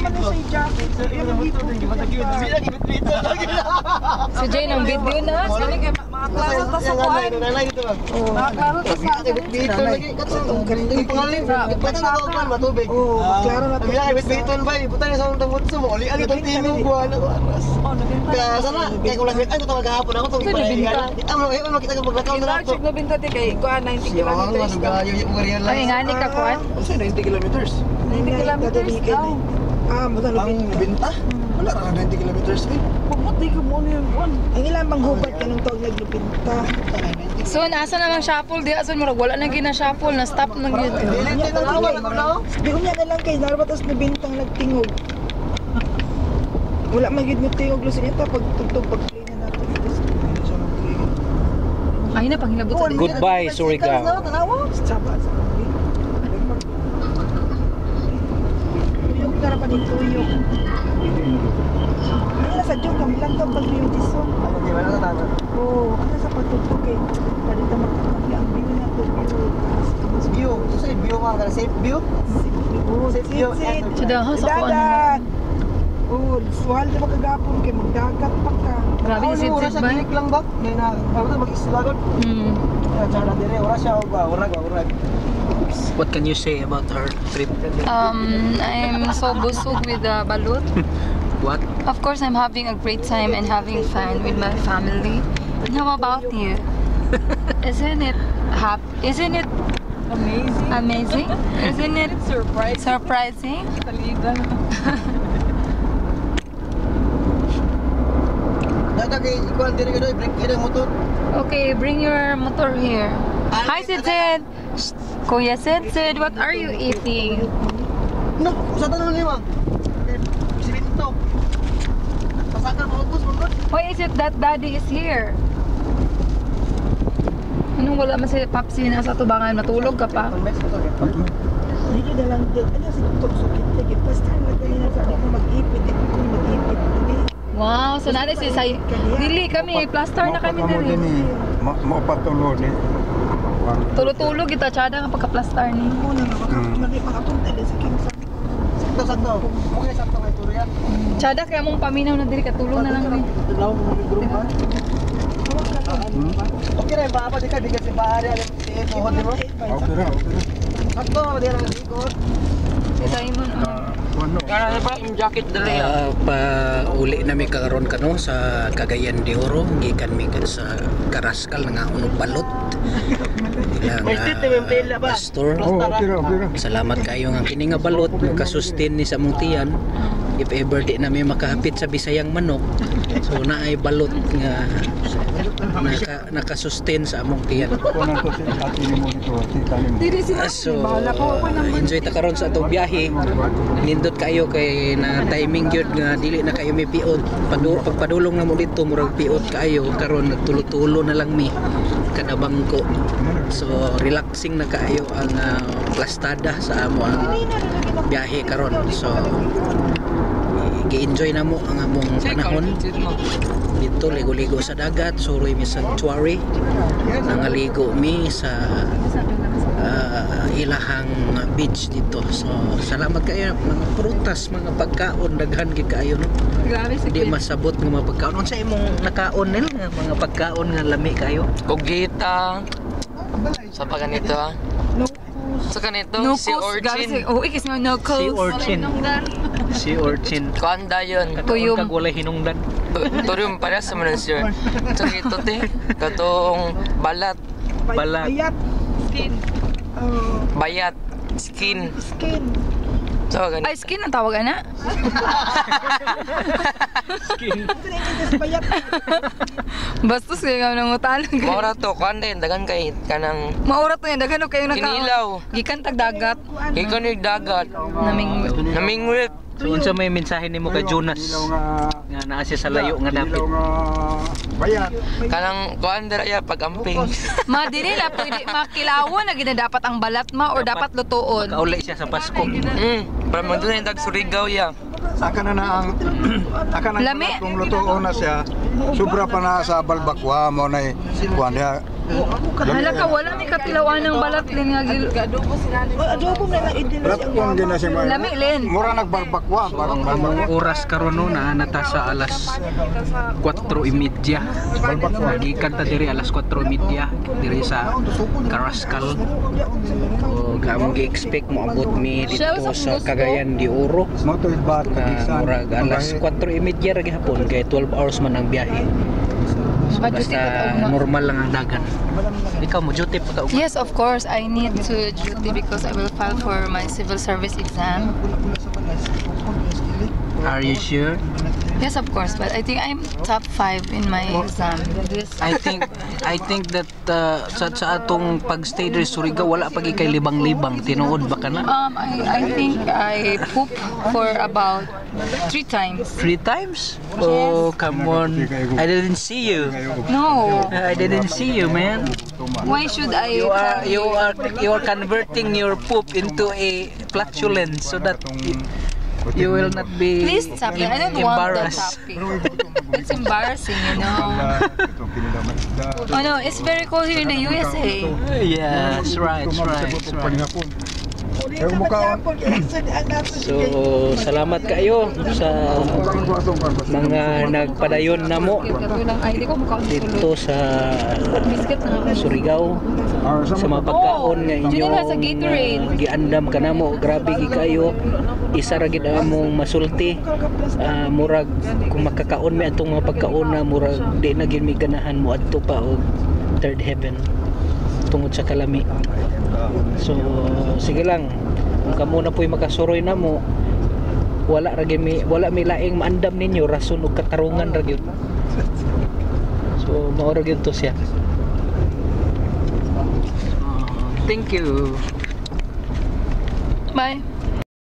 naman na sa jacket. Si Jay ng video na. Sino kayo makaklaro ta sa kuhan? Makaklaro ta sa Bitbiton lagi. Katong galing pangalim. Pwede na ako man matubig. Oo, maklaro na to. Kaya bitbiton ba? Buta na sa akong tangod sa mo. Ali-ali itong tinong buwan ako aras. Kaya sana, kaya kung nag-bintan ko ito maghahapon ako itong ipalahigan. Ano, makita ko maglakaw na lang ito. Check na binta di kay kuhan 90 kilometers. Ay, ngani ka kuhan? Kasi 90 kilometers. 90 kilometers daw. Matalo Ang binta? Wala ka 90 kilometers eh. Pagmatay ka muna yung buwan. Ang ilang bang hubad ka nung tawag naglupinta. So, nasa namang shuffle di asan mo wala na gina-shuffle na stop na gyud. Di ko niya na lang kay narabatas na bintang nagtingog. Wala magid mo tingog lusin ito pag tugtog pag play na natin. Ay na panghilabot sa Goodbye, Surigao. Saba sa kami. Tuyok na pa din tuyok. Ay sa joke kami lang to pag yung diso. Oo, ano sa pagtugtog kay palita magtugtog ang view na to View. Kasi view nga ka. Safe view? Safe view. Sudahan sa kuan. Dagat. Oh, suhal na magagapon kay magdagat pa ka. Grabe si Sid ba? Click lang ba? May na, ano mag-islagot? Tsara dire, wala siya ba? Urag. What can you say about our trip? I'm so busog with the balut. What? Of course, I'm having a great time and having fun with my family. And how about you? Isn't it Isn't it amazing? Isn't it surprising? Kay ikuan dire gado break ida motor. Okay, bring your motor here. Hi, Sid. Kuya Sid, what are you eating? No, sa tanon ni ma. Siminto. Pasaka mo ubos mo gud. Why is it that Daddy is here? Anong wala man si Papsi na sa tubangan? Matulog ka pa? Hindi na lang din. Ano si Dr. Sukit? Sige, pastor na kanina sa akin mag-ipit. Hindi ko mag-ipit. Wow, so nari si Say. Dili kami, plaster na kami diri. Mapatulo ni. Tulo-tulo kita tsada nga pagka-plaster ni. Muna na makapunta din sa Kimsa. Sakto. Muna sakto kay Turya. Tsada kaya mong paminaw na diri katulong na lang kami. Law mo ni group ba? Okay ra ba di ka si Bahari alam si Tuhod di mo? Okay ra. Sakto di ra ikot. Kita imon. Kana ba yung jacket dali pa uli na mi karon kano sa Cagayan de Oro gikan mi sa Karaskal nga unog balot. Ilang pastor. Okay ra. Salamat kayo nga kini nga balot makasustain ni sa mong tiyan. If ever di na may makahapit sa bisayang manok, so naay balot nga nakasustain sa among tiyan. Kunan ko si ati ni mo dito, tita ni mo. Diri si So, enjoy ta karon sa atong biyahe. Nindot kayo kay na timing gyud nga dili na kayo may piot. Pagpadulong na mo dito murag piot kayo karon nagtulo-tulo na lang mi kada bangko. So, relaxing na kayo ang plastada sa amo ang biyahe karon. So, gi-enjoy na mo ang among panahon. Dito ligo-ligo sa dagat, suroy mi sanctuary. Nangaligo mi sa ilahang beach dito. So, salamat kayo mga prutas, mga pagkaon daghan gid kaayo no. Grabe si Di masabot nga mga pagkaon. Unsa imong nakaon nila nga mga pagkaon nga lami kayo? Kogita. Sa pa ganito ah. Sa ganito, si Orchin. Oh, ikis nga no coast. Si Orchin. Si Orchin. Kuanda yun. Tuyom. Kag walay hinungdan. Turium para sa manan sir. Sa ito te. Katong balat. Balat. Bayat. Skin. Bayat. Skin. Skin. So ganito. Ay, skin ang tawagan na? Skin. Bayat. Bastos kayo nga nangutan. Maura to, kuanda yun. Dagan kay kanang Maura to yan, dagano kayo kinilaw. Gikan tag dagat. Ikaw ni dagat. Naming Namingwit. So unsa may mensahe nimo kay Jonas nga naa siya sa layo nga dapit? Bayat. Kanang kuanda ya pag-amping. ma dili la pwede makilawon na gid dapat ang balat ma or dapat lutuon. Kaulay siya sa Pasko. Para magdunay tag Surigao ya. Aka na ang Lami. kung lutuon na siya, sobra pa na sa balbakwa mo na kuan dia. Hala ka, wala ni katilawan ng balat din nga gil. Adobo na lang idin na Rat siya. kung gina siya Lami, Len. mura nagbarbakwa parang Ang oras karon no na nata sa alas 4:30. Gikan ta diri alas 4:30 diri sa Carrascal. O gamong gi-expect mo abot mi dito sa Cagayan de Oro. mo to ibat Murag alas 4:30 ra gihapon kay 12 hours man ang biyahe. So, basta normal lang ang dagan. Ikaw mo duty pa ka ug Yes, of course. I need to duty because I will file for my civil service exam. Are you sure? Yes, of course. But I think I'm top 5 in my exam. This I think that sa atong pagstay diri sa Surigao wala pa kay libang-libang tinuod ba kana? I think I poop for about 3 times. 3 times? Oh, come on. I didn't see you. No. I didn't see you, man. Why should I? You are converting your poop into a flatulence so that you will not be Please stop it. I don't want that embarrassed. topic. It's embarrassing, you know. Oh no, it's very cold here in the USA. Yes, right. So, salamat kayo sa mga nagpadayon namo dito sa Surigao sa mga pagkaon nga inyong giandam ka namo. Grabe gi kayo. Isa ra gid among masulti. Murag kung makakaon mi atong mga pagkaon na murag di na gid mi ganahan mo adto pa og third heaven tungod sa kalami. So sige lang, kung kamo na po'y makasuroy na mo, wala mi laing maandam ninyo rason ug katarungan ra gyud. So mao ra gyud to siya. Thank you. Bye.